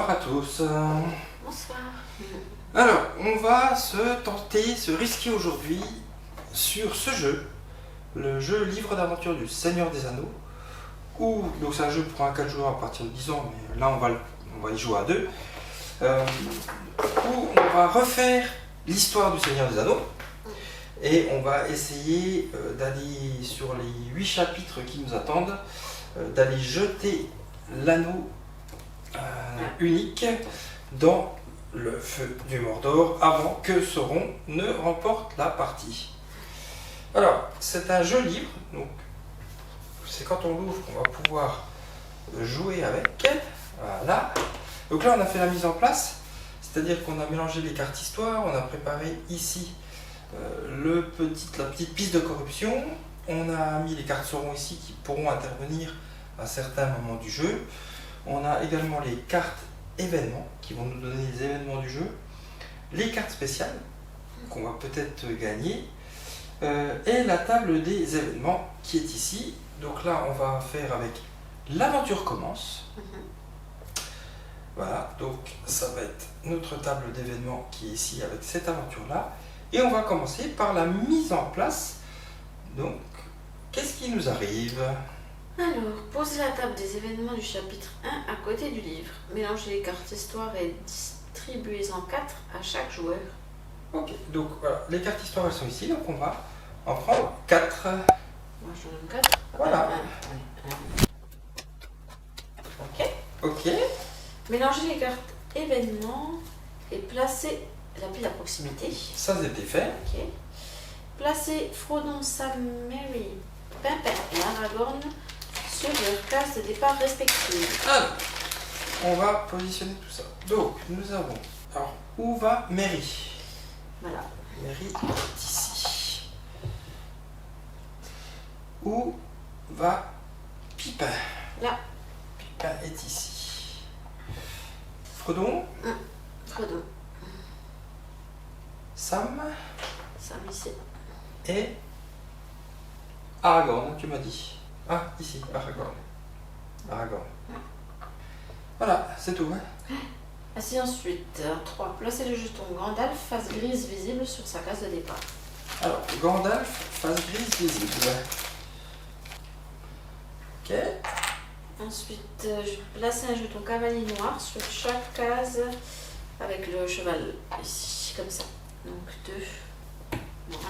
Bonsoir à tous. Bonsoir. Alors, on va se risquer aujourd'hui sur ce jeu, le jeu Livre d'aventure du Seigneur des Anneaux, donc c'est un jeu pour un 4 joueurs à partir de 10 ans, mais là on va y jouer à 2, où on va refaire l'histoire du Seigneur des Anneaux, et on va essayer d'aller sur les 8 chapitres qui nous attendent, d'aller jeter l'anneau unique dans le feu du Mordor avant que Sauron ne remporte la partie. Alors, c'est un jeu libre, donc c'est quand on l'ouvre qu'on va pouvoir jouer avec. Voilà. Donc là, on a fait la mise en place, c'est-à-dire qu'on a mélangé les cartes histoire, on a préparé ici la petite piste de corruption, on a mis les cartes Sauron ici qui pourront intervenir à certains moments du jeu. On a également les cartes événements qui vont nous donner les événements du jeu, les cartes spéciales qu'on va peut-être gagner, et la table des événements qui est ici. Donc là, on va faire avec l'aventure commence. Voilà, donc ça va être notre table d'événements qui est ici avec cette aventure-là. Et on va commencer par la mise en place. Donc, qu'est-ce qui nous arrive ? Alors, posez la table des événements du chapitre 1 à côté du livre. Mélangez les cartes histoire et distribuez-en 4 à chaque joueur. Ok, donc voilà, les cartes histoire elles sont ici, donc on va en prendre 4. Moi j'en donne 4. Voilà. Ok. Ok. Mélangez les cartes événements et placez la pile à proximité. Ça c'était fait. Ok. Placez Frodon, Sam, Merry, Pimpin et Aragorn sur leurs cases de départ respectives. Alors, on va positionner tout ça. Donc, nous avons... Alors, où va Merry ? Voilà. Merry est ici. Où va Pipin ? Là. Pipin est ici. Frodon ? Frodon. Sam ? Sam ici. Et Aragorn, tu m'as dit. Ah, ici, Aragorn. Aragorn. Voilà, c'est tout. Hein. Ainsi ensuite, 3. Placez le jeton Gandalf face grise visible sur sa case de départ. Alors, Gandalf, face grise visible. Ok. Ensuite, placez un jeton cavalier noir sur chaque case avec le cheval ici, comme ça. Donc 2. Voilà.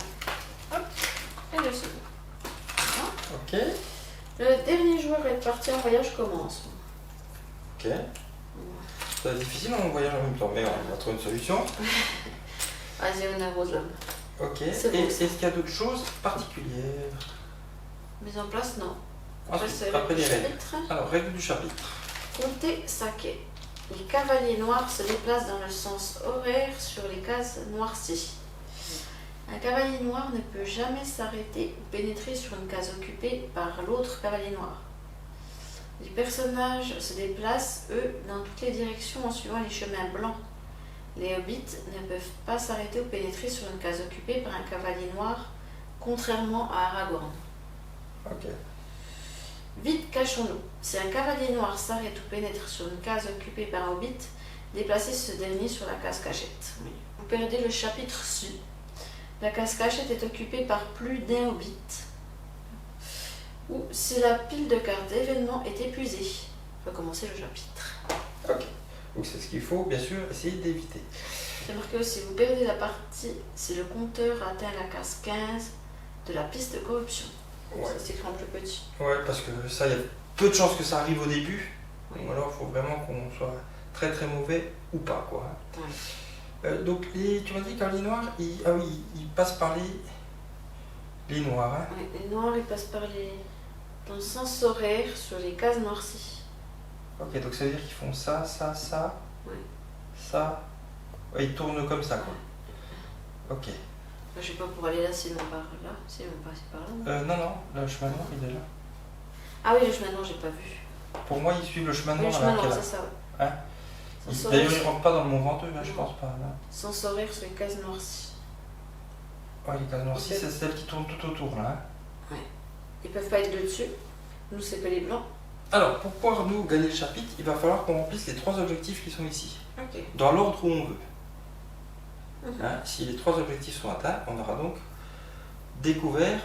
Hop. Et le second. Voilà. Ok. Le dernier joueur est parti en voyage commence. Ok. C'est difficile, on voyage en même temps, mais on va trouver une solution. Vas-y, on arrose l'homme. Ok. C'est Et bon, est-ce qu'il y a d'autres choses particulières ? Mise en place, non. Ensuite, Après les règles. chapitre. Alors, règles du chapitre. Comptez saké. Les cavaliers noirs se déplacent dans le sens horaire sur les cases noircies. Un cavalier noir ne peut jamais s'arrêter ou pénétrer sur une case occupée par l'autre cavalier noir. Les personnages se déplacent, eux, dans toutes les directions en suivant les chemins blancs. Les hobbits ne peuvent pas s'arrêter ou pénétrer sur une case occupée par un cavalier noir, contrairement à Aragorn. Ok. Vite, cachons-nous. Si un cavalier noir s'arrête ou pénètre sur une case occupée par un hobbit, déplacez ce dernier sur la case cachette. Vous perdez le chapitre su. La case cachette est occupée par plus d'un hobbit. Ou si la pile de cartes d'événements est épuisée. Recommencez le chapitre. Ok. Donc c'est ce qu'il faut, bien sûr, essayer d'éviter. C'est marqué aussi, vous perdez la partie si le compteur atteint la case 15 de la piste de corruption. Ouais. Ça s'écrit en plus petit. Ouais, parce que ça, il y a peu de chances que ça arrive au début. Oui. Ou alors, il faut vraiment qu'on soit très très mauvais ou pas, quoi. Ouais. Donc, tu m'as dit, Carly Noir, il passe par les noirs. Hein. Ouais, les noirs, ils passent dans le sens horaire sur les cases noircies. Ok, donc ça veut dire qu'ils font ça, ça, ça, Ouais. ça. Ouais, ils tournent comme ça, quoi. Ok. Je sais pas pour aller là, sinon par là. Sinon passer par là. Non, le chemin noir, il est là. Ah oui, le chemin noir, j'ai pas vu. Pour moi, ils suivent le chemin Oui, noir. le chemin là, noir, qui est là. c'est ça, ouais. Hein. Sens D'ailleurs, horaire, ils rentrent pas dans le Mont Venteux, hein, je Non. pense pas. Là. sens horaire sur les cases noircies. Ouais, les cases noircies, c'est celles qui tournent tout autour, là. Hein. Ils peuvent pas être dessus. Nous, c'est que les blancs. Alors, pour pouvoir nous gagner le chapitre, il va falloir qu'on remplisse les 3 objectifs qui sont ici, Ok. dans l'ordre où on veut. Mhm. Hein, si les 3 objectifs sont atteints, on aura donc découvert,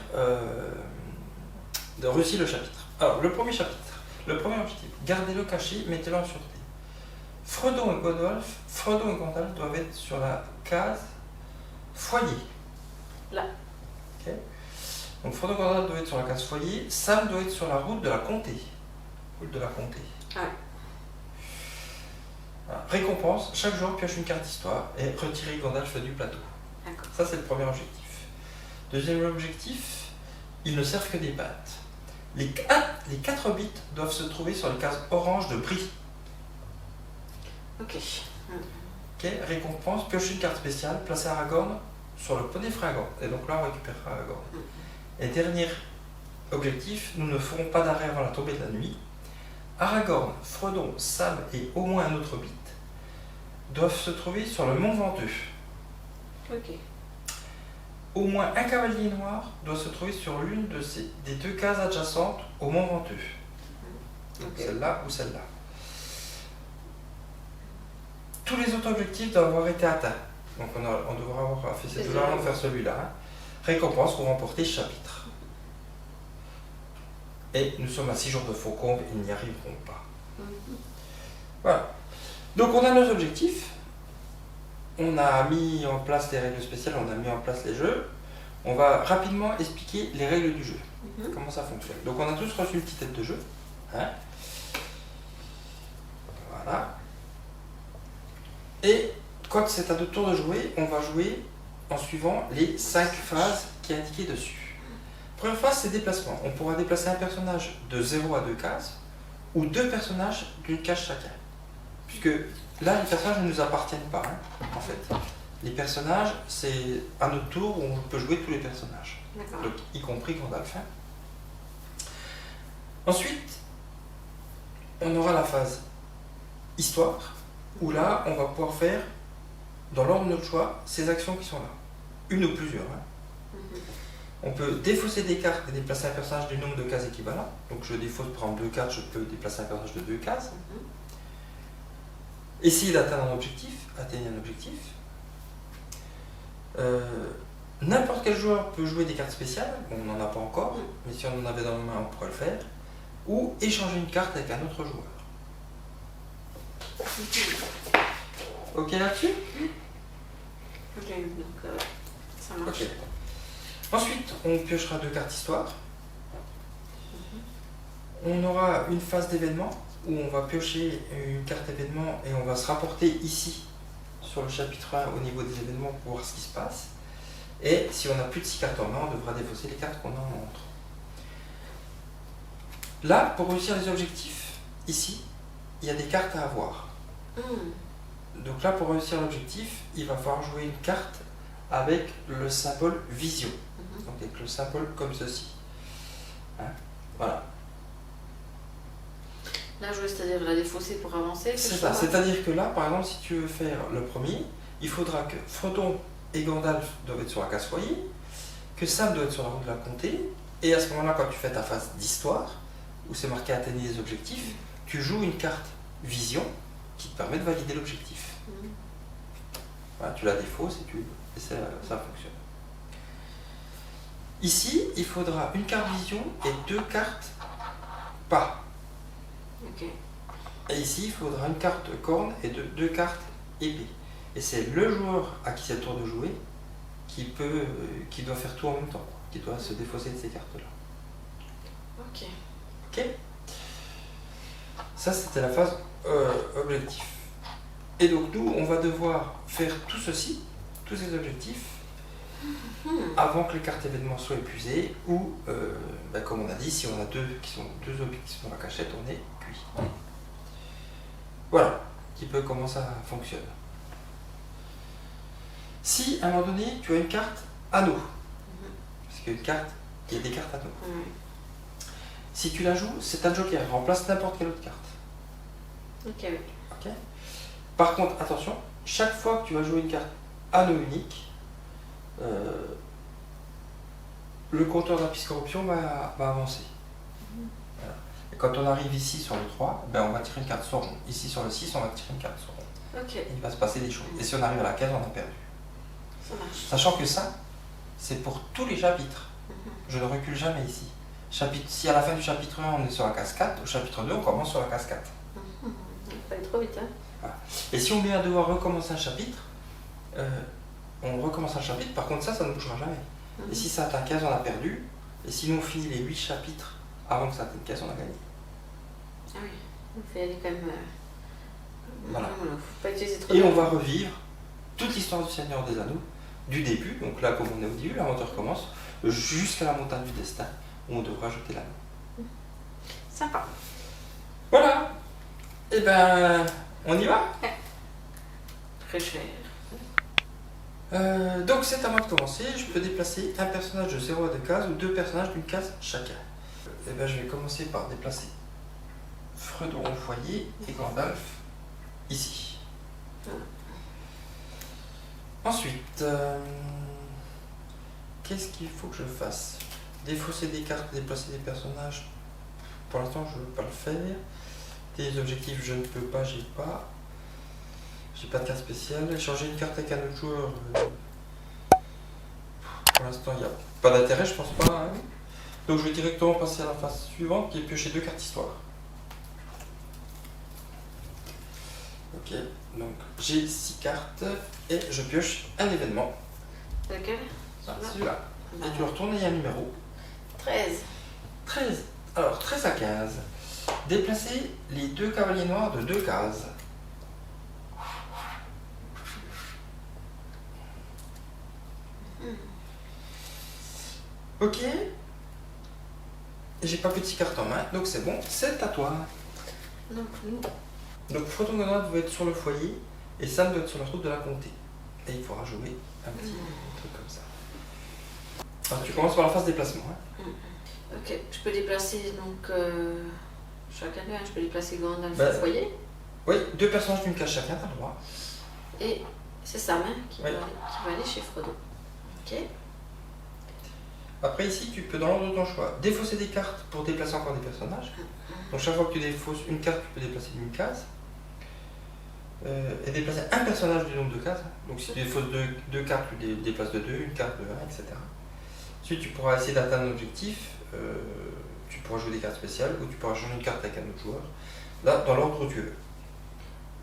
de réussir le chapitre. Alors, le premier chapitre, le premier objectif, gardez-le caché, mettez-le en sûreté. Frodon et Gandalf doivent être sur la case foyer. Là. Ok. Donc Frodon et Gandalf doivent être sur la case foyer, Sam doit être sur la route de la comté. Route de la comté. Ouais. Voilà. Récompense, chaque joueur pioche une carte d'histoire et retirez Gandalf du plateau. D'accord. Ça, c'est le premier objectif. Deuxième objectif, ils ne servent que des pattes. Les 4 bits doivent se trouver sur les cases orange de Brie. Ok. Ok. Récompense, piocher une carte spéciale, placer Aragorn sur le poney fringant. Et donc là, on récupérera Aragorn. Et dernier objectif, nous ne ferons pas d'arrêt avant la tombée de la nuit. Aragorn, Frodon, Sam et au moins un autre bit doivent se trouver sur le mont Venteux. Ok. Au moins un cavalier noir doit se trouver sur l'une des 2 cases adjacentes au mont Venteux. Donc Ok. celle-là ou celle-là. Tous les autres objectifs doivent avoir été atteints. Donc on devra avoir fait ces deux-là avant de faire celui-là. Hein. Récompense pour remporter ce chapitre. Et nous sommes à 6 jours de Faucombe, ils n'y arriveront pas. Voilà. Donc on a nos objectifs. On a mis en place les règles spéciales, on a mis en place les jeux. On va rapidement expliquer les règles du jeu. Comment ça fonctionne. Donc on a tous reçu une petite aide de jeu. Hein. Voilà. Et quand c'est à notre tour de jouer, on va jouer en suivant les 5 phases qui est indiquées dessus. Première phase, c'est déplacement. On pourra déplacer un personnage de 0 à 2 cases ou 2 personnages d'une case chacun. Puisque là, les personnages ne nous appartiennent pas, hein, en fait. Les personnages, c'est à notre tour où on peut jouer tous les personnages. D'accord. Donc, y compris Gandalf. Hein. Ensuite, on aura la phase histoire, où là, on va pouvoir faire, dans l'ordre de notre choix, ces actions qui sont là. Une ou plusieurs. Hein. On peut défausser des cartes et déplacer un personnage du nombre de cases équivalent. Donc je défausse par exemple 2 cartes, je peux déplacer un personnage de 2 cases. Essayer d'atteindre un objectif, atteindre un objectif. N'importe quel joueur peut jouer des cartes spéciales, bon, on n'en a pas encore, mais si on en avait dans la main, on pourrait le faire. Ou échanger une carte avec un autre joueur. Ok là-dessus? Ok, donc ça marche. Ok. Ensuite, on piochera 2 cartes histoire. On aura une phase d'événement où on va piocher une carte événement et on va se rapporter ici sur le chapitre 1 au niveau des événements pour voir ce qui se passe. Et si on n'a plus de 6 cartes en main, on devra défausser les cartes qu'on a en montre. Là, pour réussir les objectifs, ici, il y a des cartes à avoir. Donc là, pour réussir l'objectif, il va falloir jouer une carte avec le symbole vision. Donc avec le symbole comme ceci. Hein, voilà. Là, jouer, c'est-à-dire la défausser pour avancer. C'est ça. C'est-à-dire que là, par exemple, si tu veux faire le premier, il faudra que Frodon et Gandalf doivent être sur la case foyer, que Sam doit être sur la route de la comté, et à ce moment-là, quand tu fais ta phase d'histoire, où c'est marqué atteindre les objectifs, tu joues une carte vision qui te permet de valider l'objectif. Voilà, tu la défausses et ça fonctionne. Ici, il faudra une carte vision et 2 cartes pas. Ok. Et ici, il faudra une carte corne et 2 cartes épée. Et c'est le joueur à qui c'est le tour de jouer qui doit faire tout en même temps, qui doit se défausser de ces cartes-là. Ok. Ok. Ça, c'était la phase objectif. Et donc, nous, on va devoir faire tout ceci, tous ces objectifs, avant que les cartes événements soient épuisées, ou, comme on a dit, si on a 2 objectifs dans la cachette, on est cuit. Voilà, un petit peu comment ça fonctionne. Si, à un moment donné, tu as une carte anneau, parce qu'il y a des cartes anneaux. Si tu la joues, c'est un joker, remplace n'importe quelle autre carte. Ok, oui. Ok. Par contre, attention, chaque fois que tu vas jouer une carte anneau unique, le compteur d'Apis Corruption va avancer. Voilà. Et quand on arrive ici sur le 3, ben on va tirer une carte sur rond. Ici sur le 6, on va tirer une carte sur rond. Ok, Il va se passer des choses. Et si on arrive à la case, on a perdu. ça marche. Sachant que ça, c'est pour tous les chapitres. Je ne recule jamais ici. Si à la fin du chapitre 1, on est sur la case 4, au chapitre 2, on commence sur la case 4. Faut aller trop vite, hein. Et si on vient à devoir recommencer un chapitre, on recommence un chapitre, par contre ça ne bougera jamais. Et si ça atteint 15, on a perdu. Et si nous on finit les 8 chapitres avant que ça atteigne 15, on a gagné. Ah oui, il faut y aller quand même. Voilà. Faut pas utiliser trop Et de- on va revivre toute l'histoire du Seigneur des Anneaux, du début, donc là comme on est au début, l'aventure commence, jusqu'à la montagne du destin, où on devra jeter l'anneau. Sympa. Voilà. Et ben, on y va. Très cher. Donc c'est à moi de commencer, je peux déplacer un personnage de 0 à 2 cases ou 2 personnages d'une case chacun. Et ben je vais commencer par déplacer Frodo au foyer et Gandalf ici. Ensuite, qu'est-ce qu'il faut que je fasse? Défausser des cartes, déplacer des personnages, pour l'instant je ne veux pas le faire. Des objectifs je ne peux pas, j'ai pas. J'ai pas de carte spéciale. Échanger une carte avec un autre joueur. Pour l'instant, il n'y a pas d'intérêt, je pense pas. Hein. Donc je vais directement passer à la phase suivante qui est piocher 2 cartes histoire. Ok, donc j'ai 6 cartes et je pioche un événement. Lequel? Celui-là. Et tu retournes et il y a un numéro. 13. 13. Alors 13 à 15. Déplacer les 2 cavaliers noirs de 2 cases. Ok. J'ai pas petit carte en main, donc c'est bon, c'est à toi. Non plus. Donc Frodo Gandalf doit être sur le foyer et Sam doit être sur la route de la comté. Et il faudra jouer un petit truc comme ça. Alors tu commences par la phase déplacement. Hein. Ok, je peux déplacer donc chacun d'eux, hein, je peux déplacer Gandalf Bah, au foyer. Oui, 2 personnages d'une case chacun, t'as le droit. Et c'est Sam hein, qui, Oui. va aller chez Frodo. Ok. Après ici, tu peux dans l'ordre de ton choix défausser des cartes pour déplacer encore des personnages. Donc chaque fois que tu défausses une carte, tu peux déplacer d'une case. Et déplacer un personnage du nombre de cases. Donc si tu défausses 2 cartes, tu déplaces de 2, une carte de 1, etc. Ensuite, tu pourras essayer d'atteindre l'objectif. Tu pourras jouer des cartes spéciales ou tu pourras changer une carte avec un autre joueur. Là, dans l'ordre où tu veux.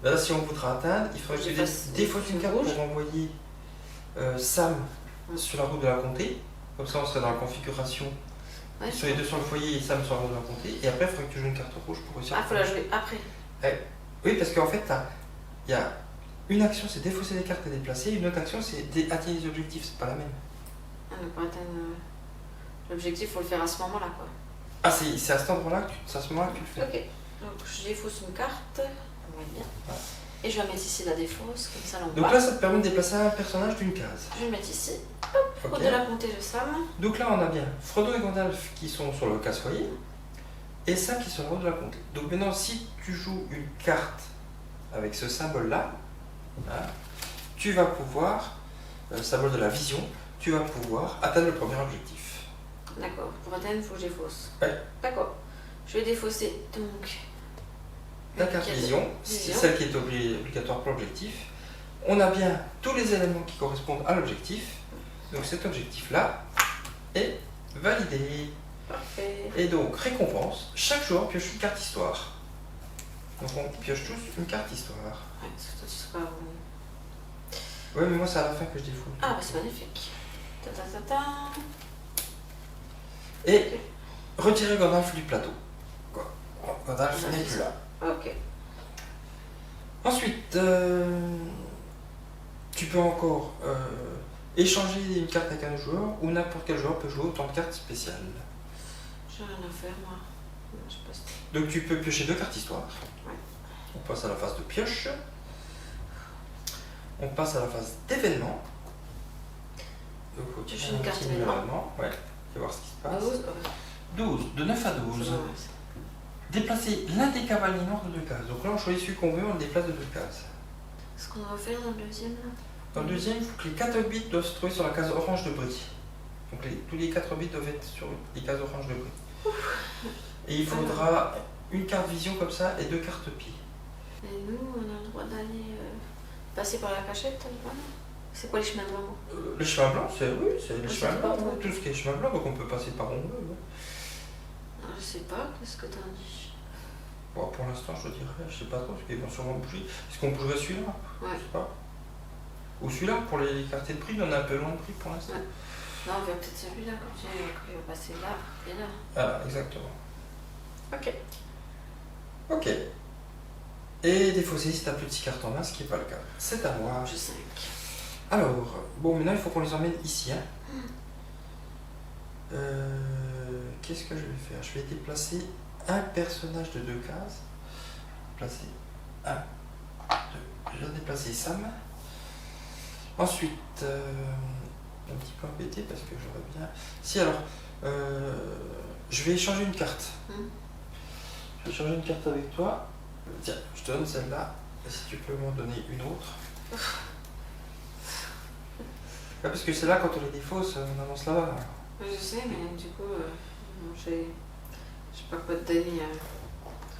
Là, si on voudra atteindre, il faudrait que tu défausses une carte pour envoyer Sam sur la route de la comté. Comme ça, on serait dans la configuration. Ouais, Sur les 2 sur le foyer et Sam sur la route de la comté. Et après, il faudrait que tu joues une carte rouge pour réussir. Ah, faut la jouer après. Oui, parce qu'en fait, il y a une action, c'est défausser les cartes et déplacer. Une autre action, c'est atteindre les objectifs. C'est pas la même. Ah, donc pour atteindre l'objectif, il faut le faire à ce moment-là, quoi. Ah, c'est à cet endroit-là que c'est à ce moment-là que tu le fais. Ok, donc je défausse une carte, on va bien. Ouais. Et je vais la mettre ici la défausse, comme ça l'on Donc voit. là, ça te permet de déplacer un personnage d'une case. Je vais le mettre ici. Ok. Route de la comté de Sam. Donc là, on a bien Frodo et Gandalf qui sont sur le casse-foyer et Sam qui est sur la route de la comté. Donc maintenant, si tu joues une carte avec ce symbole-là, hein, tu vas pouvoir, symbole de la vision, tu vas pouvoir atteindre le premier objectif. D'accord, pour atteindre, il faut que je défausse. Ouais. D'accord. Je vais défausser donc La carte vision, c'est celle qui est obligatoire pour l'objectif. On a bien tous les éléments qui correspondent à l'objectif. Donc cet objectif-là est validé. Parfait. Et donc, récompense, chaque joueur pioche une carte histoire. Donc on pioche tous une carte histoire. Ouais, surtout tu seras. Ouais, mais moi c'est à la fin que je défoule. Ah, bah c'est magnifique. Ta ta ta ta. Et retirer Gandalf du plateau. Quoi. Gandalf n'est plus là. Ok. Ensuite, tu peux encore échanger une carte avec un autre joueur ou n'importe quel joueur peut jouer autant de cartes spéciales. J'ai rien à faire, moi. Non, je passe. Donc tu peux piocher 2 cartes histoire. Ouais. On passe à la phase de pioche. On passe à la phase d'événement. Donc faut Piocher tirer une un carte petit événement. événement. Ouais, et voir ce qui se passe. 12. 12, de 9 à 12. Déplacer l'un des cavaliers noirs de 2 cases. Donc là on choisit celui qu'on veut, on le déplace de 2 cases. Ce qu'on va faire dans le deuxième là. Dans le deuxième, il faut que les 4 bits doivent se trouver sur la case orange de bris. Donc tous les 4 bits doivent être sur les cases orange de bris. Et il faudra une carte vision comme ça et 2 cartes pied. Et nous, on a le droit d'aller passer par la cachette, voilà. C'est quoi les chemins blancs? Le chemin blanc, c'est oui, c'est les Ah, chemins c'est blancs, pas vrai. tout ce qui est chemin blanc, donc on peut passer par où on veut. Ouais. Je sais pas, qu'est-ce que t'as dit? Bon, pour l'instant, je dirais, je sais pas trop, parce qu'ils vont sûrement bouger. Est-ce qu'on bougerait celui-là? Ouais. Je sais pas. Ou celui-là, pour les cartes de prix, on a un peu loin de prix pour l'instant. Ouais. Non, on verra peut-être celui-là, comme tu dis, il va passer là et là. Ah, exactement. Ok. Ok. Et défausser si t'as plus de 6 cartes en main, ce qui n'est pas le cas. C'est à moi. J'ai 5. Alors, bon, maintenant il faut qu'on les emmène ici. Hein. Qu'est-ce que je vais faire? Je vais déplacer un personnage de 2 cases. Placer 1, 2. Je vais déplacer Sam. Ensuite, un petit peu embêté parce que j'aurais bien. Si alors, je vais échanger une carte. Je vais échanger une carte avec toi. Tiens, je te donne celle-là. Et si tu peux m'en donner une autre. Ouais, parce que c'est là quand on les défausse, on avance là-bas. Je sais, mais du coup, je sais pas quoi te donner.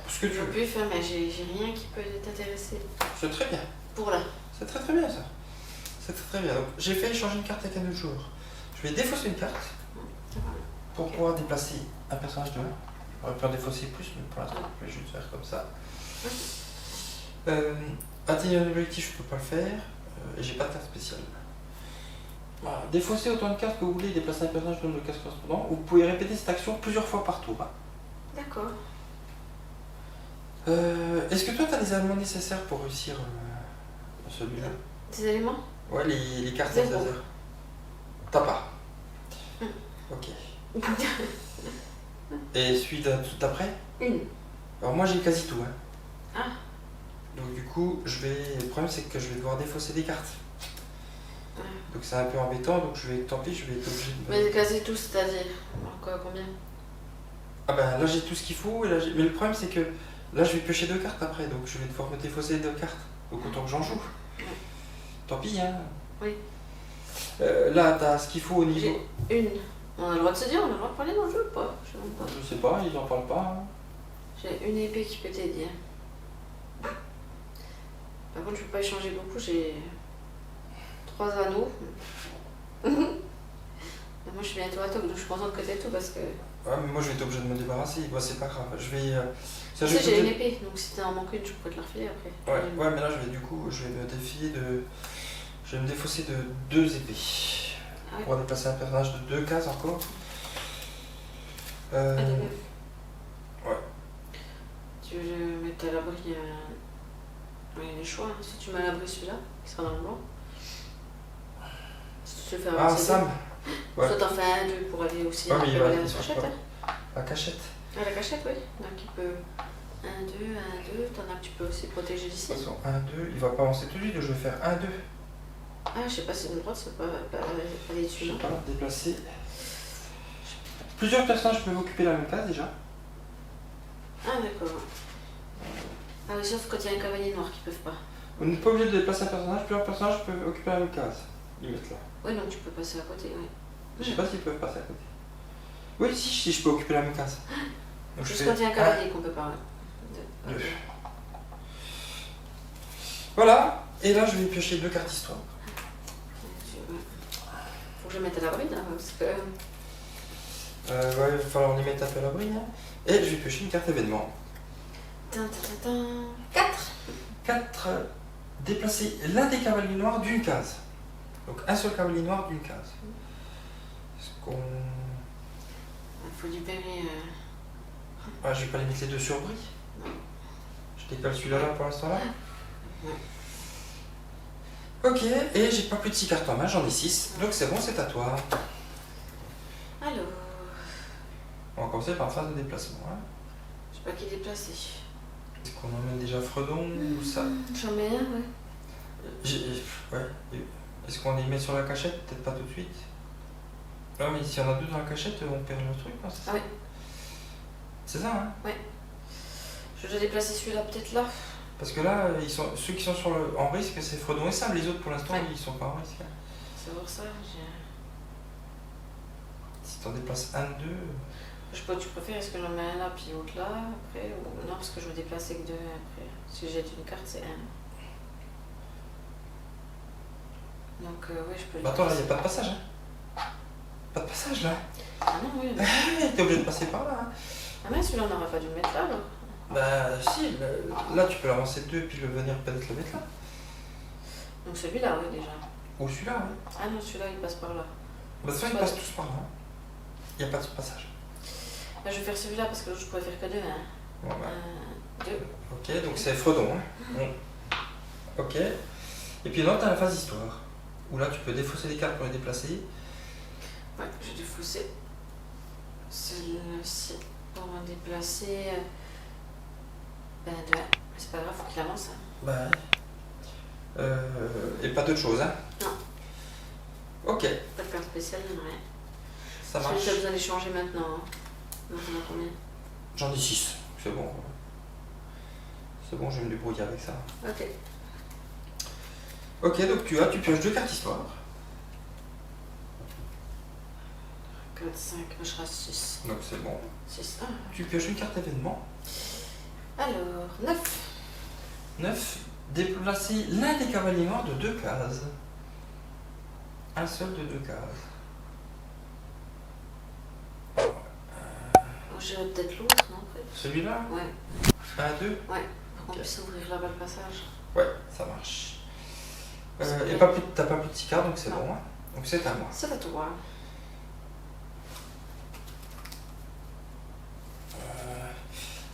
Ce que tu Je veux. peux faire, mais j'ai rien qui peut t'intéresser. C'est très bien. Pour là. C'est très très bien ça. C'est très très bien. Donc j'ai fait échanger une carte avec un autre joueur. Je vais défausser une carte pour pouvoir déplacer un personnage de 1. J'aurais pu en défausser plus, mais pour l'instant, je vais juste faire comme ça. Atteindre un objectif, je peux pas le faire. Et j'ai pas de carte spéciale. Voilà. Défausser autant de cartes que vous voulez et déplacer un personnage dans le case correspondant. Vous pouvez répéter cette action plusieurs fois par tour. Hein. D'accord. Est-ce que toi, tu as les éléments nécessaires pour réussir celui-là? Des éléments? Ouais, les cartes Zéro. nécessaires. T'as pas? Ok. Et celui d'après? Une. Alors moi, j'ai quasi tout. Hein. Ah. Donc du coup, le problème, c'est que je vais devoir défausser des cartes. Ouais. Donc c'est un peu embêtant, donc tant pis, je vais être obligé de... Mais quasi tout, c'est-à-dire quoi, combien? Ah ben là, j'ai tout ce qu'il faut, et là, mais le problème, c'est que là, je vais piocher 2 cartes après, donc je vais devoir me défausser 2 cartes. Donc autant que j'en joue. Ouais. Tant pis, hein. Oui. Là, t'as ce qu'il faut au niveau... J'ai une. On a le droit de se dire, on a le droit de parler dans le jeu ou pas? Je sais même pas. Je sais pas, ils en parlent pas. Hein. J'ai une épée qui peut t'aider. Par contre, je peux pas échanger beaucoup, j'ai 3 anneaux. Mais moi, je suis bientôt à top, donc je suis contente que t'aies tout parce que. Ouais, mais moi, je vais être obligé de me débarrasser. Bah, c'est pas grave. Je vais... Tu sais, j'ai une épée, donc si t'en manques une, je pourrais te la refiler après. Ouais, mais là, je vais me défier de... Je vais me défausser de 2 épées. Ah ouais. Pour déplacer un personnage de 2 cases encore. Ah, des meufs. Ouais. Tu veux que je mette à l'abri. Il y a les choix. Hein. Si tu mets à l'abri celui-là, qui sera dans le blanc. Si tu veux faire Ah, avancer Sam. deux. Ouais. Soit t'en fais un, deux pour aller aussi. Ouais, mais il va aller à il la sera cachette. pas. Hein. La cachette. Ah, la cachette, oui. Donc il peut. 1, 2, 1, 2. T'en as que tu peux aussi protéger De d'ici. toute façon, 1, 2. Il va pas avancer tout de suite, je vais faire 1, 2. Ah, je sais pas si une droite, c'est pas aller dessus. Je Non. sais pas, déplacer. Plusieurs personnages peuvent occuper la même case déjà. Ah, d'accord. Ah, oui, sauf quand il y a un cavalier noir qui peuvent pas. Vous n'êtes pas obligé de déplacer un personnage, plusieurs personnages peuvent occuper la même case. Limite là. Oui, donc tu peux passer à côté, oui. Je sais pas s'ils peuvent passer à côté. Oui, si je peux occuper la même case. Donc Juste quand il y a un cavalier qu'on peut pas. Ouais. Deux. Voilà, et là je vais piocher 2 cartes histoire. Faut que je mette à l'abri, là, parce que. Ouais, il va falloir les mettre un peu à l'abri. Hein. Et je vais piocher une carte événement. 4. 4. Déplacer l'un des cavaliers noirs d'une case. Donc un seul cavalier noir d'une case. Est-ce qu'on... Il faut libérer. Ah, je vais pas les mettre les 2 sur bris. Non. Je décale celui-là là pour l'instant là. Ouais. Ok, et j'ai pas plus de 6 cartes en main, j'en ai 6. Donc c'est bon, c'est à toi. Alors. On va commencer par la phase de déplacement. Hein. Je sais pas qui est déplacé. Est-ce qu'on emmène déjà Fredon ou ça? J'en mets un, ouais. Ouais. Est-ce qu'on les met sur la cachette? Peut-être pas tout de suite. Non, mais si on a 2 dans la cachette, on perd le truc, hein, c'est ça? Ah ouais. C'est ça, hein? Ouais. Je dois déplacer celui-là peut-être là. Parce que là, ceux qui sont en risque, c'est Fredon et Sam. Les autres, pour l'instant, Ouais. ils sont pas en risque. Hein. C'est pour ça, j'ai. Si t'en déplaces 1, 2... Tu préfères, est-ce que j'en mets un là, puis l'autre là, après, ou non, parce que je veux déplacer que deux après. Si je jette une carte, c'est un. Donc, oui, je peux. Bah attends, là, il n'y a pas de passage. Hein. Pas de passage là. Ah non, oui. T'es obligé de passer par là. Hein. Ah, mais celui-là, on n'aurait pas dû le mettre là, alors. Bah si, là tu peux l'avancer de 2 puis venir peut-être le mettre là. Donc celui-là, oui, déjà. Ou celui-là, oui. Ah non, celui-là, il passe par là. Bah ça, ils passent tous par là. Il n'y a pas de passage. Là, je vais faire celui-là parce que je pourrais faire que deux. Hein. Bon, bah. 2. Ok, donc c'est Fredon. Hein. Ok. Et puis là, tu as la phase histoire. Où là, tu peux défausser les cartes pour les déplacer. Ouais, je vais défausser celui-ci pour me déplacer. Ben, de 1. C'est pas grave, faut qu'il avance. Hein. Bah. Et pas d'autre chose, hein. Non. Ok, Pas de carte spéciale, rien. ça marche. Tu as besoin d'échanger maintenant. Hein. Donc, on a combien? J'en ai 6, c'est bon. C'est bon, je vais me débrouiller avec ça. Ok. Ok, donc tu pioches 2 cartes histoire. 4, 5, moi je reste 6. Donc c'est bon. 6, Tu pioches une carte événement. Alors, 9. 9. Déplacer l'un des cavaliers noirs de 2 cases. Un seul de 2 cases. J'irai peut-être l'autre, non en fait. Celui-là? Ouais. 1, 2? Ouais, pour qu'on Ok. puisse ouvrir là-bas le passage. Ouais, ça marche. C'est Et vrai. t'as pas plus de 6 cartes, donc c'est Non. bon. Hein. Donc c'est à moi. C'est à toi.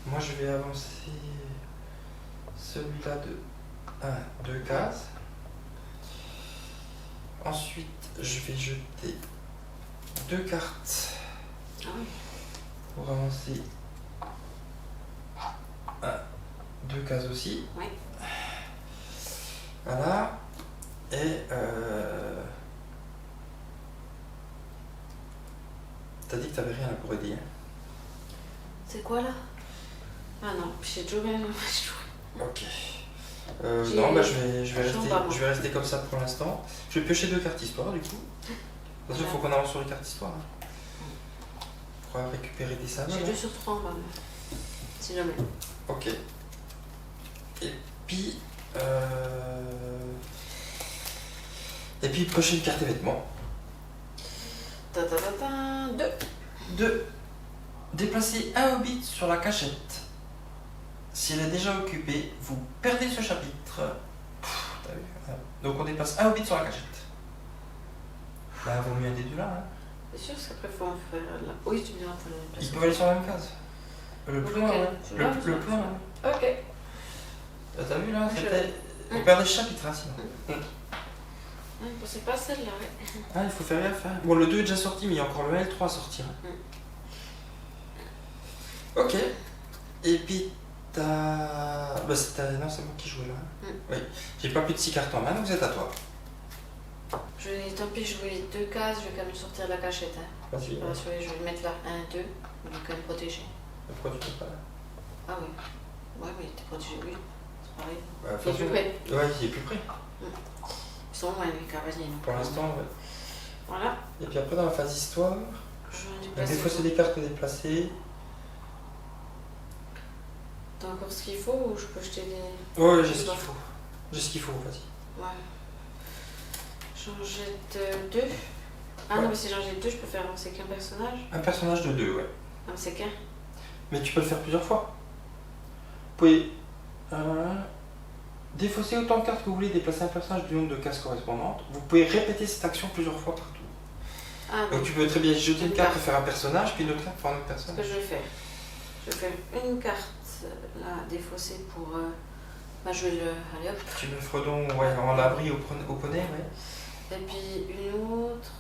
Moi je vais avancer celui-là de 2 cases. Ensuite, je vais jeter 2 cartes Ah oui. pour avancer 2 cases aussi. Oui. Voilà. Et t'as dit que t'avais rien pour aider. Hein. C'est quoi là? Ah non, puis j'ai toujours rien. Ok. J'ai- Non, bah, je vais rester comme ça pour l'instant. Je vais piocher 2 cartes histoire du coup. Parce qu'il faut qu'on avance sur les cartes histoire. Hein. Pour récupérer des sables. J'ai 2 sur 3 en bas. Si jamais. Ok. Et puis. Et puis prochaine carte événement. 2. 2. Déplacez un hobbit sur la cachette. Si elle est déjà occupée, vous perdez ce chapitre. T'as vu, voilà. Donc on déplace un hobbit sur la cachette. Bah vaut mieux un des deux là. Hein. C'est sûr, parce qu'après, il faut en faire là. Oui, tu me diras, t'as le Ils place. peuvent aller sur la même case. Le plus loin, Lequel? ouais. Celui-là, Le celui-là. plus loin, ouais. Ok. T'as vu là, Je- c'était. On perdait ce chapitre hein, sinon. Ah, bon, c'est pas celle-là, ouais. Ah, il faut faire gaffe. Hein. Bon, le 2 est déjà sorti, mais il y a encore le L3 à sortir. Ok. Et puis, t'as. Bah, non, c'est moi qui jouais là. Oui. J'ai pas plus de 6 cartes en main, donc c'est à toi. Je vais, tant pis, jouer 2 cases, je vais quand même sortir de la cachette. Hein. Vas-y. Pas rassurer, je vais le mettre là, 1, 2. Je vais quand même protéger. Pourquoi tu fais pas là? Ah oui. Ouais, oui, t'es protégé, oui. C'est pareil. Bah, Il est plus près. Ouais, il est plus près. Ils sont loin, les cavaliers. donc. Pour l'instant, ouais. Voilà. Et puis après, dans la phase histoire, Je vais donc déplacer. des fois c'est des cartes déplacées. T'as encore ce qu'il faut ou je peux jeter des. Ouais, Je j'ai sais ce pas. qu'il faut. J'ai ce qu'il faut, vas-y. Ouais. J'en jette 2. Ah Ouais. non, mais si j'en jette 2, je peux faire avancer qu'un personnage. Un personnage de 2, ouais. Non, mais c'est qu'un. Mais tu peux le faire plusieurs fois. Vous pouvez défausser autant de cartes que vous voulez, déplacer un personnage du nombre de cases correspondantes. Vous pouvez répéter cette action plusieurs fois par tour. Ah non, Donc tu peux très bien jeter une Une carte carte. pour faire un personnage, puis une autre carte pour un autre ce que personnage. je vais faire. Je vais faire une carte là, défaussée pour. Bah, je vais le. Allez hop. Tu mets Fredon ouais, en abri au poney, ouais. Et puis une autre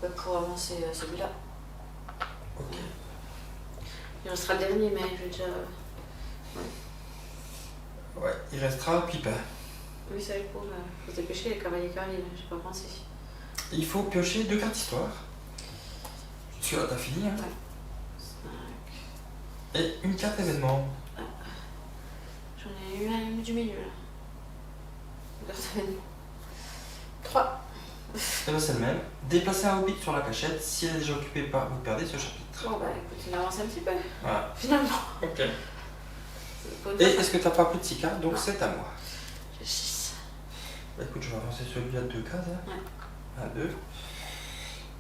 bah, pour avancer celui-là. Ok. Il restera le dernier, mais je vais déjà. Ouais, il restera Pipin. Oui, c'est vrai, faut se dépêcher, les cavaliers qui arrivent, j'ai pas pensé. Il faut piocher 2 cartes histoire. Celui-là, t'as fini, hein. 5. Et une carte événement. J'en ai eu un du milieu là. 3. Et ben c'est le même. Déplacez un hobbit sur la cachette. Si elle est déjà occupée par, vous perdez ce chapitre. Bon bah écoute, il avance un petit peu, Voilà. finalement. Ok. Pour une Et fois, est-ce que tu n'as pas plus de 6 cartes? Donc Non. c'est à moi. j'ai 6. Bah écoute, je vais avancer celui-là de 2 cases. Hein. Ouais. 1, 2.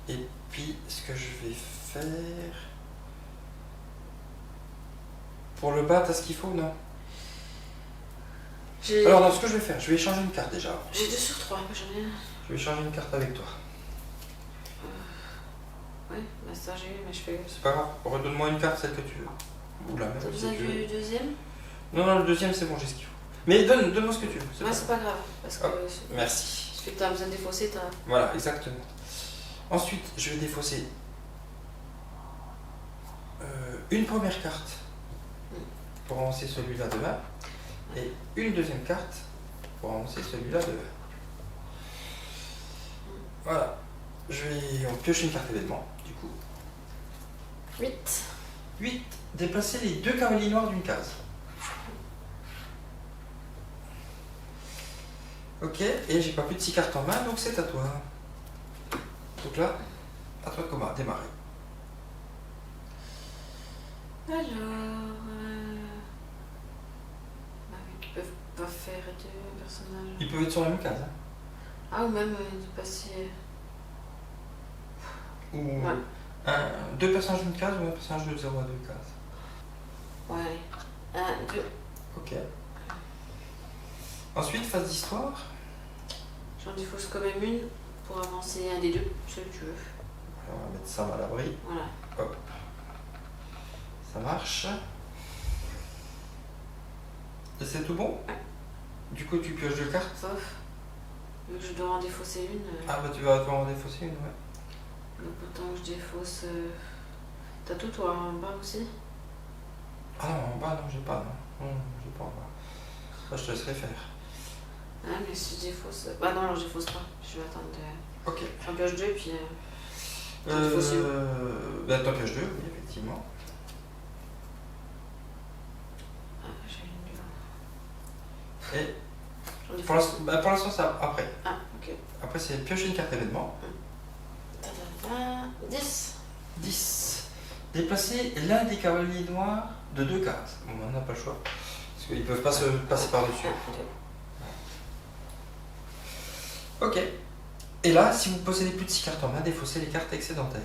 Et puis, ce que je vais faire... Pour le bas, t'as ce qu'il faut, non? Alors non, ce que je vais faire, je vais échanger une carte déjà. J'ai 2 sur 3, j'en ai un. Je vais échanger une carte avec toi. Ouais, bah ça j'ai eu, mais je fais. C'est pas grave, redonne-moi une carte, celle que tu veux. Ou la même, T'as si besoin tu veux. du deuxième? Non, le deuxième, c'est bon, j'ai ce qu'il faut. Mais donne-moi ce que tu veux. Ouais, c'est pas grave, parce que Hop, merci. celui que t'as besoin de défausser, t'as. Voilà, exactement. Ensuite, je vais défausser une première carte pour avancer celui-là de 20 et une deuxième carte pour avancer celui-là de 20. Voilà. Je vais piocher une carte événement, du coup. 8. 8. Déplacer les 2 cavaliers noirs d'une case. Ok, et j'ai pas plus de 6 cartes en main, donc c'est à toi. Donc là, à toi de démarrer. Alors. Bah oui, ils peuvent pas faire 2 personnages. Ils peuvent être sur la même case. Hein. Ah, ou même de passer. Ou Ouais. 2 personnages d'une case ou un personnage de 0 à 2 cases. Ouais. 1, 2. Ok. Ensuite, phase d'histoire. J'en défausse quand même une pour avancer un des deux, celui que tu veux. On va mettre ça à l'abri. Voilà. Hop. Ça marche. Et c'est tout bon? Ouais. Du coup, tu pioches 2 cartes. Sauf. Vu que je dois en défausser une. Ah bah tu vas devoir en défausser une, ouais. Donc autant que je défausse. T'as tout toi en bas aussi? Ah non, en bas, non, j'ai pas, non. Non, j'ai pas en bas. Ça, je te laisserai faire. Ah, mais si je défausse. Bah non, alors je défausse pas. Je vais attendre. Ok. J'en pioche 2 puis. T'en défausses une. Bah t'en pioches 2, oui, effectivement. Ah, j'ai une. Et J'en pour défausse. l'instant, c'est après. Ah, ok. Après, c'est piocher une carte événement. 10. 10. Déplacer l'un des cavaliers noirs de 2 cases. Bon, on n'a pas le choix. Parce qu'ils peuvent pas se passer par-dessus. Ok. Et là, si vous possédez plus de 6 cartes en main, défaussez les cartes excédentaires.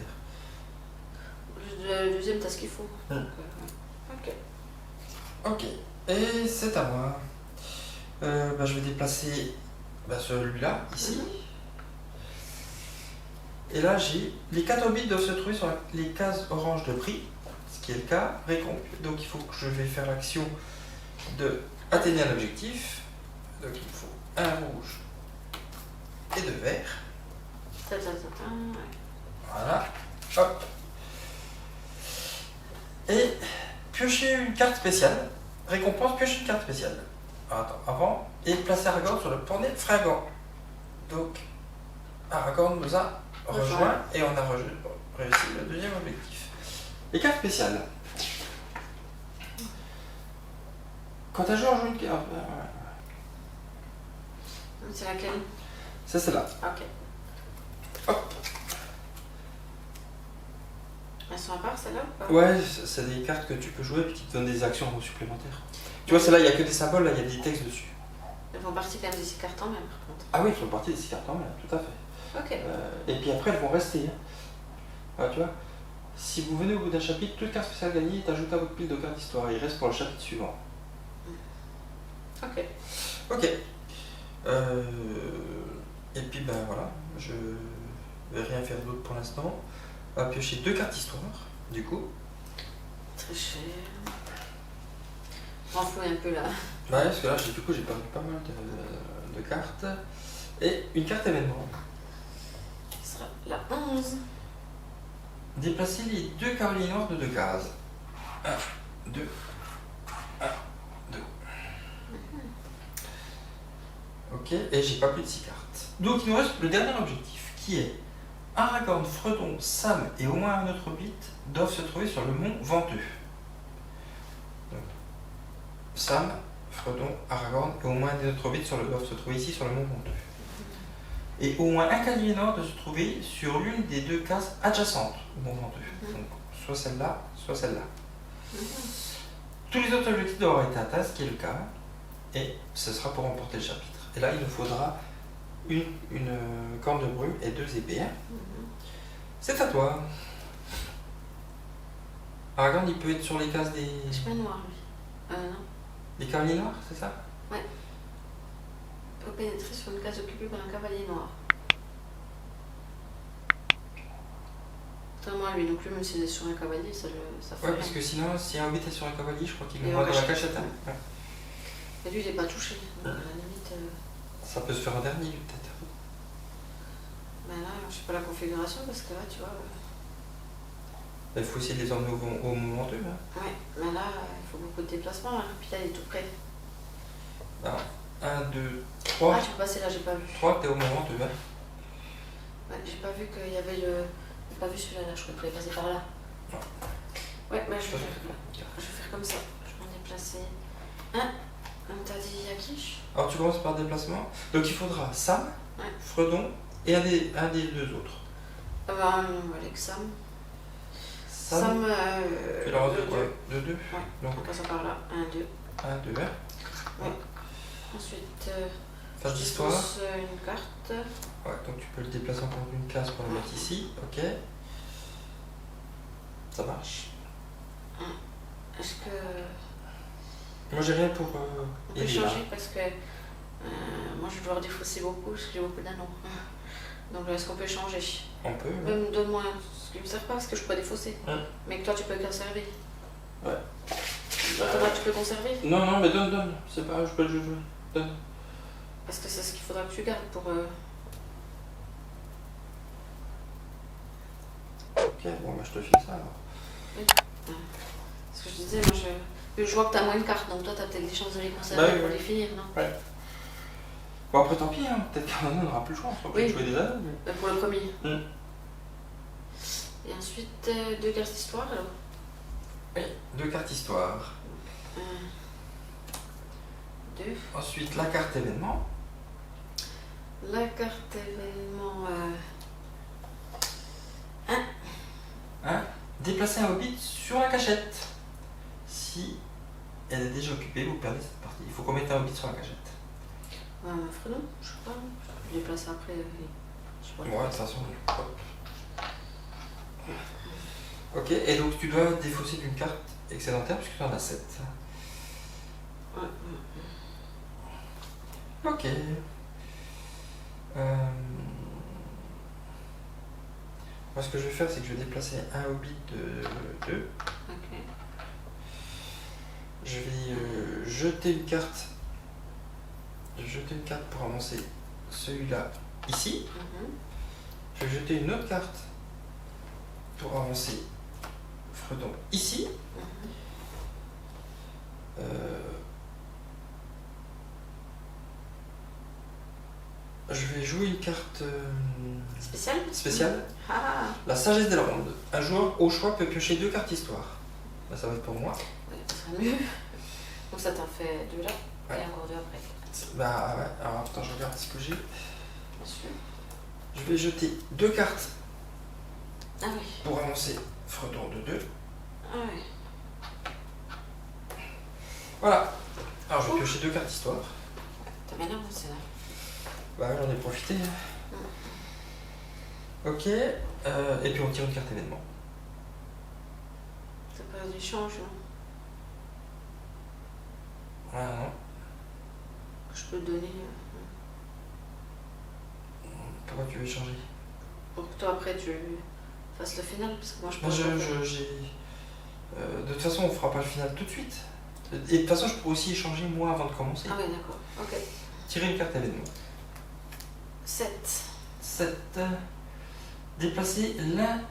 Le deuxième, t'as ce qu'il faut. Hmm. Ok. Ok. Et c'est à moi. Bah, je vais déplacer celui-là, ici. Et là, j'ai les 4 hobbits doivent se trouver sur les cases orange de prix, ce qui est le cas. Donc il faut que je vais faire l'action de atteindre un objectif. Donc il me faut un rouge et 2 verts. Ouais. Voilà. Hop. Et piocher une carte spéciale. Récompense, piocher une carte spéciale. Alors, attends, avant. Et placer Aragorn sur le poney Fringant. Donc, Aragorn nous a rejoint et on a réussi le deuxième objectif. Les cartes spéciales. Quand tu as joué en jeu une carte. C'est laquelle? C'est celle-là. Ok. Hop. Elles sont à part celles-là ou pas? Ouais, c'est des cartes que tu peux jouer et qui te donnent des actions supplémentaires. Tu vois, celle-là, il n'y a que des symboles, là, il y a des textes dessus. Elles font partie quand même des 6 cartes en main par contre. Ah oui, elles font partie des 6 cartes en main, tout à fait. Ok. Et puis après, elles vont rester. Hein. Voilà, tu vois, si vous venez au bout d'un chapitre, toute carte spéciale gagnée est ajoutée à votre pile de cartes d'histoire. Il reste pour le chapitre suivant. Ok. Ok. Et puis ben voilà, je vais rien faire d'autre pour l'instant. On va piocher 2 cartes histoire, du coup. Très cher. Renflouer un peu là. Ouais, parce que là, du coup, j'ai perdu pas mal de cartes. Et une carte événement. Qui sera la 11. Déplacer les 2 cavaliers noirs de 2 cases. 1, 2, 1, 2. Ok, et j'ai pas plus de 6 cartes. Donc il nous reste le dernier objectif, qui est Aragorn, Frodon, Sam et au moins un autre hobbit doivent se trouver sur le mont Venteux. Donc, Sam, Frodon, Aragorn et au moins un autre hobbit doivent se trouver ici sur le mont Venteux. et au moins un cavalier noir doit se trouver sur l'une des deux cases adjacentes au mouvement 2. Donc, soit celle-là, soit celle-là. Tous les autres objectifs doivent avoir été atteints, ce qui est le cas, et ce sera pour remporter le chapitre. Et là, il nous faudra une corne de brume et 2 épées. C'est à toi. Aragorn, il peut être sur les cases des... Je suis pas noir, lui. Non. Des cavaliers noirs, c'est ça? Ouais. Il peut pénétrer sur une case occupée par un cavalier noir. Moi, lui non plus, même s'il est sur un cavalier, ça fait Ouais, rien. parce que sinon, si un hobbit est sur un cavalier, je crois qu'il Il le va voit dans la cacher. cachette. Ouais. Et lui, il n'est pas touché. Donc, à la limite. Ça peut se faire en dernier, lui, peut-être. Ben là, je sais pas la configuration parce que là, tu vois. Il faut essayer de les emmener au moment 2. Hein. Ouais, mais là, il faut beaucoup de déplacements. Là. Puis là, il est tout près. 1, 2, 3. Ah, tu peux passer là, j'ai pas vu. 3, t'es au moment 2. Hein. Ouais, j'ai pas vu qu'il y avait le. J'ai pas vu celui-là, là. Je crois qu'il fallait passer par là. Ouais, mais je vais faire comme ça. Je vais m'en déplacer. Comme t'as dit, Yakish. Alors, tu commences par déplacement. Donc, il faudra Sam, Ouais. Fredon et un des deux autres. On va aller que Sam. Sam, tu l'as de quoi? De 2. Ouais, Donc, en passant par là. 1, 2. 1, 2, 1. Ouais. Ensuite, Phase d'histoire. une carte. Ouais, donc tu peux le déplacer encore d'une case pour le mettre ici. Ok. Ça marche. Est-ce que. Moi, j'ai rien pour. On peut Elina. changer parce que moi je vais devoir défausser beaucoup parce que j'ai beaucoup d'anneaux. Donc est-ce qu'on peut changer? On peut. Ouais. Même donne-moi ce qui me sert pas parce que je peux défausser. Mais que toi tu peux conserver. Ouais. Toi tu peux conserver Non, non, mais donne. C'est pas, je peux le jouer. Donne. parce que c'est ce qu'il faudra que tu gardes pour. Ok, bon, bah, je te file ça alors. Ce que je disais, moi je vois que t'as moins de cartes donc toi t'as peut-être des chances de les conserver Bah oui, pour oui. les finir, non? Bon, après, tant pis, hein. Peut-être qu'un anneau n'aura plus le choix. On sera obligé de jouer des anneaux. Mais... Pour le premier. Mm. Et ensuite 2 cartes d'histoire alors. Oui, 2 cartes histoire. 2. Ensuite, la carte événement. La carte événement. Déplacer un hobbit sur la cachette. Si elle est déjà occupée, vous perdez cette partie. Il faut qu'on mette un hobbit sur la cachette. Fredon, je sais pas. Je vais les placer après. Je sais pas. Ouais, de toute façon. Hop. Ok, et donc tu dois défausser d'une carte excédentaire puisque tu en as 7. Ouais. Ok. Moi, ce que je vais faire, c'est que je vais déplacer un hobbit de 2. Ok. Je vais jeter une carte. Jeter une carte pour avancer celui-là ici. Je vais jeter une autre carte pour avancer Fredon ici. Je vais jouer une carte spéciale. Ah. La sagesse d'Elrond. Un joueur au choix peut piocher 2 cartes histoire. Là, ça va être pour moi. Ouais, ça sera mieux. Donc ça t'en fait 2 là Ouais. et encore 2 après. Bah ouais, alors attends, je regarde ce que j'ai. Bien sûr. Je vais jeter 2 cartes Ah oui. pour avancer Fredon de 2. Ah oui. Voilà. Alors je vais piocher 2 cartes histoire. T'as bien avancé là. Bah j'en ai profité. Ok. Et puis on tire une carte événement. C'est pas du change, non? Ah non. Je peux te donner. Pourquoi tu veux changer? Pour que toi après tu fasses le final. Parce que moi je Moi, peux. de toute façon, on fera pas le final tout de suite. Et de toute façon, je pourrais aussi échanger moi avant de commencer. Ah oui, d'accord. Ok. Tirer une carte événement. 7. 7. Déplacer l'un.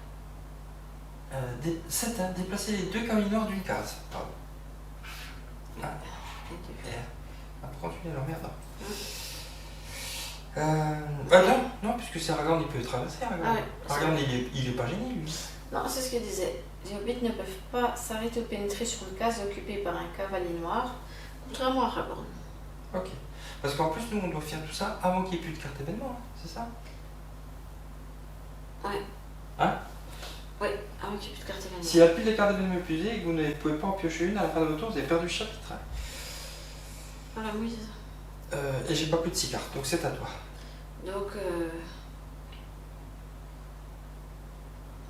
7. Déplacer les 2 cavaliers noirs d'une case. Pardon. Ah. Pourquoi tu l'emmerdes? Non, puisque c'est Aragorn, il peut traverser. Aragorn, Ah ouais, Aragorn il est pas gêné, lui. Non, c'est ce que disait. Les hobbits ne peuvent pas s'arrêter ou pénétrer sur une case occupée par un cavalier noir, contrairement à Aragorn. Ok. Parce qu'en plus, nous, on doit faire tout ça avant qu'il n'y ait plus de carte événement, hein, c'est ça? Ouais. Hein? Oui, avant qu'il n'y ait plus de carte événement. S'il n'y a plus de cartes événement épuisées et que vous ne pouvez pas en piocher une à la fin de votre tour, vous avez perdu le chapitre. Hein. Voilà, oui. Et j'ai pas plus de 6 cartes, donc c'est à toi. Donc,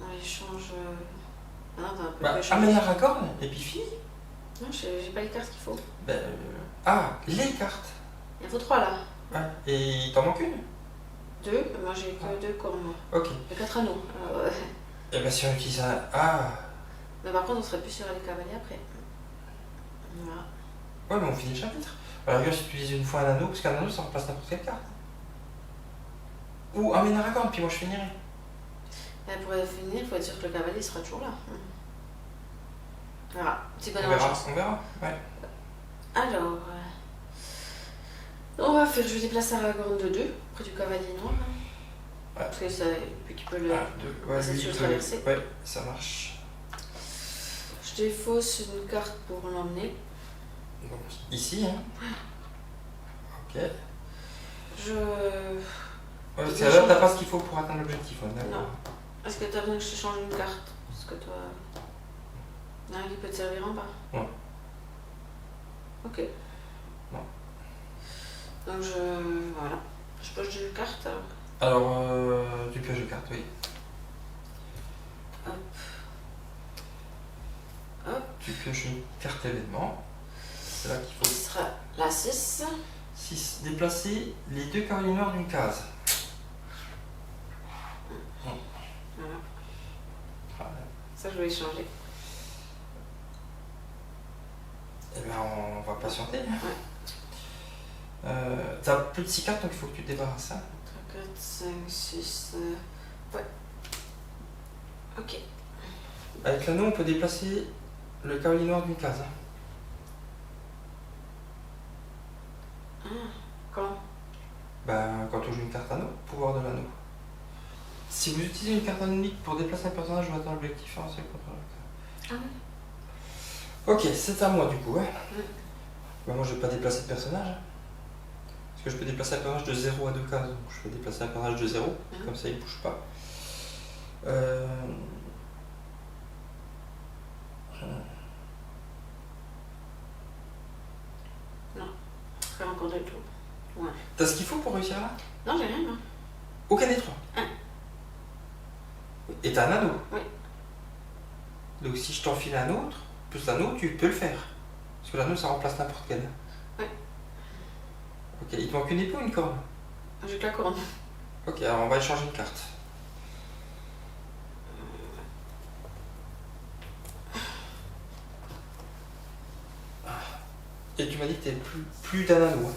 on échange. Ah non, t'as un peu Bah, échangé. amène la racorne et puis fini. Non, j'ai pas les cartes qu'il faut. Ben, les cartes. Il en faut 3 là. Ouais. Et il t'en manque une? 2, moi j'ai que 2 cornes. Moi. Ok. J'ai 4 anneaux. Et ben si on utilise un... Ah. Mais par contre, on serait plus sur les cavaliers après. Voilà. Ouais, mais on finit le chapitre. À la rigueur, si tu utilises une fois un anneau, parce qu'un anneau, ça remplace n'importe quelle carte. Ou amène la racorne, puis moi je finirai. Et pour finir, il faut être sûr que le cavalier sera toujours là. Voilà, c'est pas On dans verra, chance. on verra. Ouais. Alors, on va faire, je vais déplacer Aragorn de 2 près du cavalier noir. Ouais. Parce que ça, puis qu'il peut le. Un, deux, ouais, ça lui, se il peut- traverser. Ouais, ça marche. Je défausse une carte pour l'emmener. Donc, ici, hein. Ok. Je. Ouais, parce Je que là, change. t'as pas ce qu'il faut pour atteindre l'objectif. Ouais, d'accord. Non. Est-ce que t'as besoin que je te change une carte? Parce que toi. Il y en a un qui peut te servir en bas? Non. Ok. Non. Donc je. Voilà. Je pioche deux cartes alors. Alors, tu pioches les cartes, oui. Hop. Hop. Tu pioches une carte événement. C'est là qu'il Qui faut. sera la 6. 6. Déplacer les 2 cavaliers noirs d'une case. Voilà. Voilà. Ça, je vais changer. Eh bien, on va patienter. Ouais. T'as plus de 6 cartes, donc il faut que tu te débarrasses. Hein. 3, 4, 5, 6. Ouais. Ok. Avec l'anneau, on peut déplacer le cavalier noir d'une case. Hein. Ah, quand? Quand on joue une carte anneau, pouvoir de l'anneau. Si vous utilisez une carte anneau pour déplacer un personnage ou atteindre l'objectif, c'est contre le. Ah oui. Ok, c'est à moi du coup. Hein. Mm. Moi, je vais pas déplacer de personnage. Hein. Parce que je peux déplacer un personnage de 0 à 2 cases. Donc, je peux déplacer un personnage de 0. Comme ça, il ne bouge pas. Faire encore deux tours. Ouais. T'as ce qu'il faut pour réussir là? Non, j'ai rien, moi. Aucun des 3. Un. Et t'as un anneau. Oui. Donc si je t'enfile un autre, plus l'anneau, tu peux le faire. Parce que l'anneau, ça remplace n'importe quel. Oui. Ok, il te manque une épée ou une corne? J'ai que la couronne. Ok, alors on va échanger une carte. Et tu m'as dit que t'avais plus d'un anneau. Hein.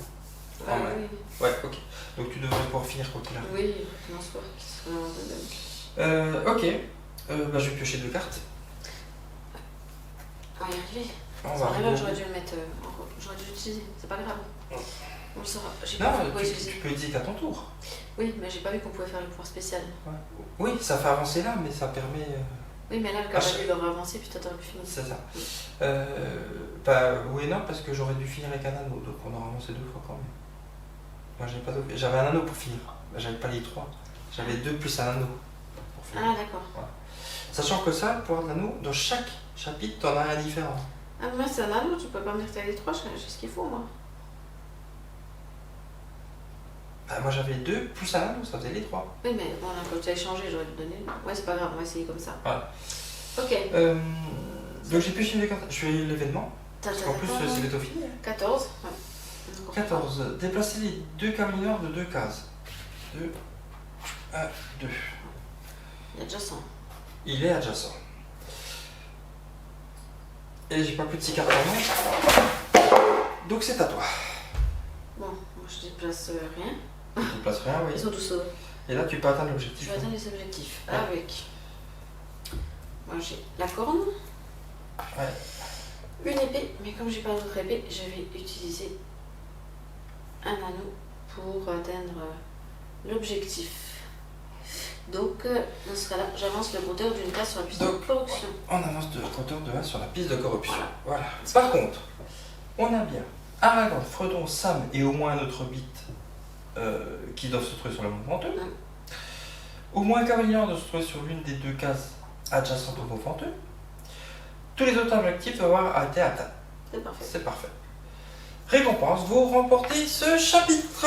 Ah ouais. oui. Ouais, ok. Donc tu devrais pouvoir finir quoi qu'il arrive. Oui, je pense pas. Ok. Je vais piocher 2 cartes. On va y arriver. On C'est va pas grave, arriver. j'aurais dû le mettre. J'aurais dû l'utiliser. C'est pas grave. Ouais. On le saura. J'ai Non, pas vu quoi tu utiliser. peux utiliser qu'à ton tour. Oui, mais j'ai pas vu qu'on pouvait faire le pouvoir spécial. Ouais. Oui, ça fait avancer là, mais ça permet. Oui, mais là, le cavalier il aurait avancé, puis toi t'aurais pu finir. C'est ça. Oui et non, parce que j'aurais dû finir avec un anneau, donc on aura avancé 2 fois quand même. Moi j'avais un anneau pour finir, j'avais pas les 3. J'avais 2 plus un anneau pour finir. Ah, d'accord. Sachant que ça, le pouvoir de l'anneau, dans chaque chapitre, t'en as un différent. Ah, moi c'est un anneau, tu peux pas me dire que t'as les 3, j'ai ce qu'il faut, moi. Moi j'avais 2 plus un anneau, ça faisait les 3. Oui, mais bon, là, quand tu as échangé, j'aurais dû te donner. Ouais, c'est pas grave, on va essayer comme ça. Voilà. Ok. Donc j'ai pioché les cartes, je fais l'événement, T'as parce qu'en plus c'est bientôt fini. 14. Ouais. 14. Déplacer les 2 cavaliers noirs de 2 cases. 2, 1, 2. Il y a déjà 100. Il est adjacent. Et j'ai pas plus de 6 cartes en main. Donc c'est à toi. Bon, moi je déplace rien. Tu ne places rien, oui. Ils sont tous au. Et là tu peux atteindre Je l'objectif. vais atteindre les objectifs. Ouais. Avec. Moi j'ai la corne. Ouais. Une épée, mais comme j'ai pas d'autre épée, je vais utiliser un anneau pour atteindre l'objectif. Donc, dans ce cas-là, j'avance le compteur d'une case sur la piste de Donc, corruption. On avance de compteur de 1 sur la piste de corruption. Voilà. Voilà. Par contre, on a bien Aragorn, Frodon, Sam et au moins un autre hobbit qui doivent se trouver sur le mont Venteux. Au moins un cavalier noir doit se trouver sur l'une des 2 cases adjacentes au mont Venteux. Tous les autres objectifs doivent avoir été atteints. C'est parfait. C'est parfait. Récompense, vous remportez ce chapitre.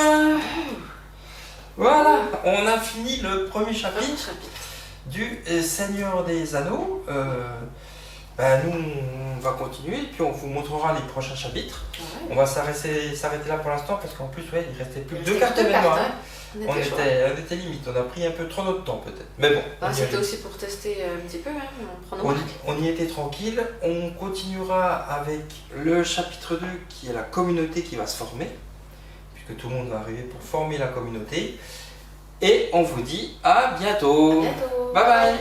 Voilà, on a fini le premier chapitre du Seigneur des Anneaux. Nous, on va continuer et puis on vous montrera les prochains chapitres. Ouais. On va s'arrêter là pour l'instant parce qu'en plus, il restait plus que 2 cartes événements. On était limite, on a pris un peu trop notre temps peut-être. Mais bon. C'était aussi pour tester un petit peu, on y était tranquille. On continuera avec le chapitre 2 qui est la communauté qui va se former. Puisque tout le monde va arriver pour former la communauté. Et on vous dit à bientôt. À bientôt. Bye bye.